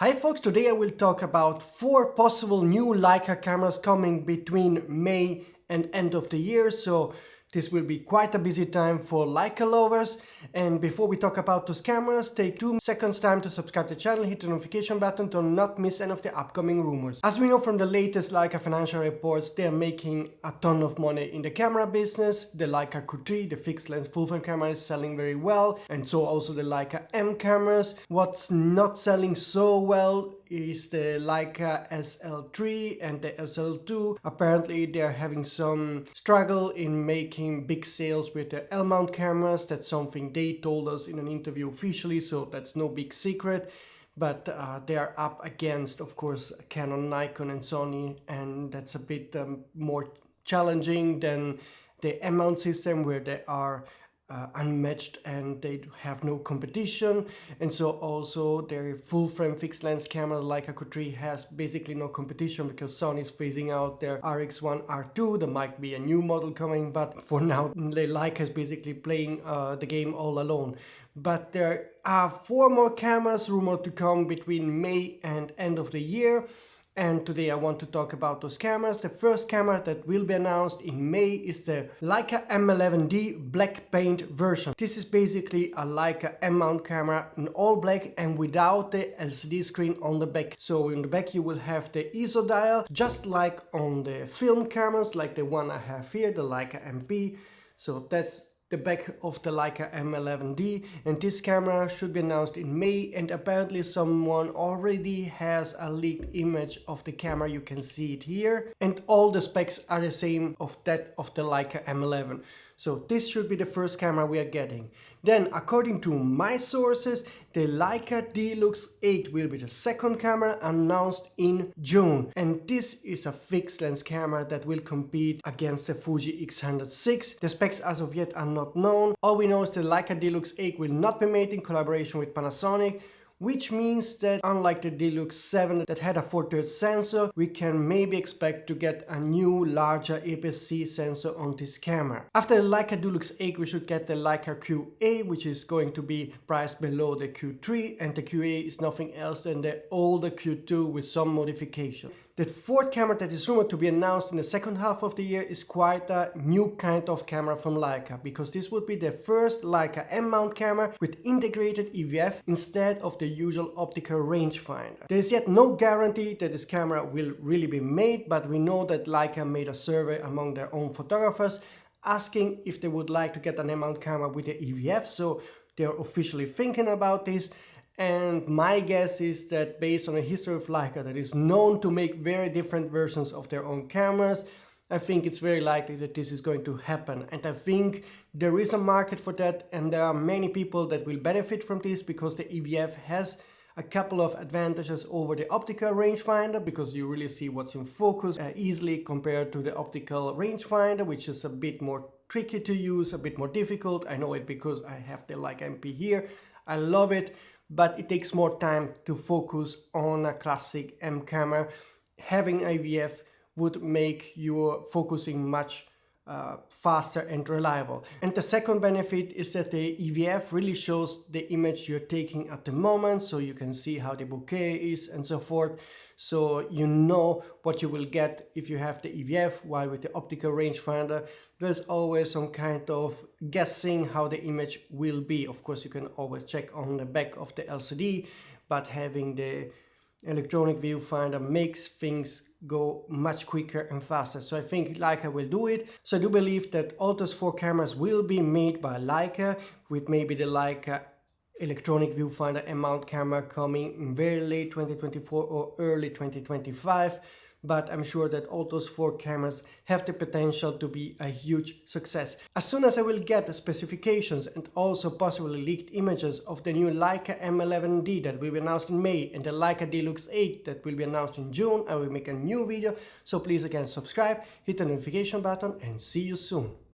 Hi folks, today I will talk about 4 possible new Leica cameras coming between May and end of the year, so this will be quite a busy time for Leica lovers. And before we talk about those cameras, take 2 seconds time to subscribe to the channel, hit the notification button to not miss any of the upcoming rumors. As we know from the latest Leica financial reports, they are making a ton of money in the camera business. The Leica Q3, the fixed lens full frame camera, is selling very well, and so also the Leica M cameras. What's not selling so well is the Leica SL3 and the SL2. Apparently they're having some struggle in making big sales with the L-mount cameras. That's something they told us in an interview officially, so that's no big secret. But they're up against, of course, Canon, Nikon and Sony, and that's a bit more challenging than the M-mount system, where they are unmatched and they have no competition. And so also their full frame fixed lens camera Leica Q3 has basically no competition because Sony is phasing out their RX1 R2. There might be a new model coming, but for now the Leica is basically playing the game all alone. But there are 4 more cameras rumored to come between May and end of the year. And today I want to talk about those cameras. The first camera that will be announced in May is the Leica M11-D black paint version. This is basically a Leica M-mount camera in all black and without the LCD screen on the back. So in the back you will have the ISO dial, just like on the film cameras, like the one I have here, the Leica MP. So that's the back of the Leica M11-D, and this camera should be announced in May, and apparently someone already has a leaked image of the camera. You can see it here, and all the specs are the same of that of the Leica M11. So this should be the first camera we are getting. Then, according to my sources, the Leica D-LUX8 will be the second camera announced in June. And this is a fixed lens camera that will compete against the Fuji X100VI. The specs as of yet are not known. All we know is the Leica D-LUX8 will not be made in collaboration with Panasonic, which means that unlike the D-LUX8 that had a 4/3 sensor, we can maybe expect to get a new larger aps-c sensor on this camera. After the Leica D-LUX8 we should get the Leica QA, which is going to be priced below the Q3, and the QA is nothing else than the older Q2 with some modification. The fourth camera that is rumored to be announced in the second half of the year is quite a new kind of camera from Leica, because this would be the first Leica M-mount camera with integrated EVF instead of the usual optical rangefinder. There is yet no guarantee that this camera will really be made, but we know that Leica made a survey among their own photographers asking if they would like to get an M-mount camera with the EVF, so they're officially thinking about this. And my guess is that based on the history of Leica, that is known to make very different versions of their own cameras, I think it's very likely that this is going to happen. And I think there is a market for that, and there are many people that will benefit from this, because the EVF has a couple of advantages over the optical rangefinder, because you really see what's in focus easily compared to the optical rangefinder, which is a bit more tricky to use, a bit more difficult. I know it because I have the Leica MP here. I love it, but it takes more time to focus on a classic M camera. Having IVF would make your focusing much faster and reliable. And the second benefit is that the EVF really shows the image you're taking at the moment, so you can see how the bokeh is and so forth. So you know what you will get if you have the EVF, while with the optical rangefinder there's always some kind of guessing how the image will be. Of course you can always check on the back of the LCD, but having the electronic viewfinder makes things go much quicker and faster. So I think Leica will do it. So I do believe that all those 4 cameras will be made by Leica, with maybe the Leica electronic viewfinder M-mount camera coming in very late 2024 or early 2025. But I'm sure that all those 4 cameras have the potential to be a huge success. As soon as I will get the specifications and also possibly leaked images of the new Leica M11-D that will be announced in May and the Leica D-LUX8 that will be announced in June, I will make a new video. So please again subscribe, hit the notification button, and see you soon.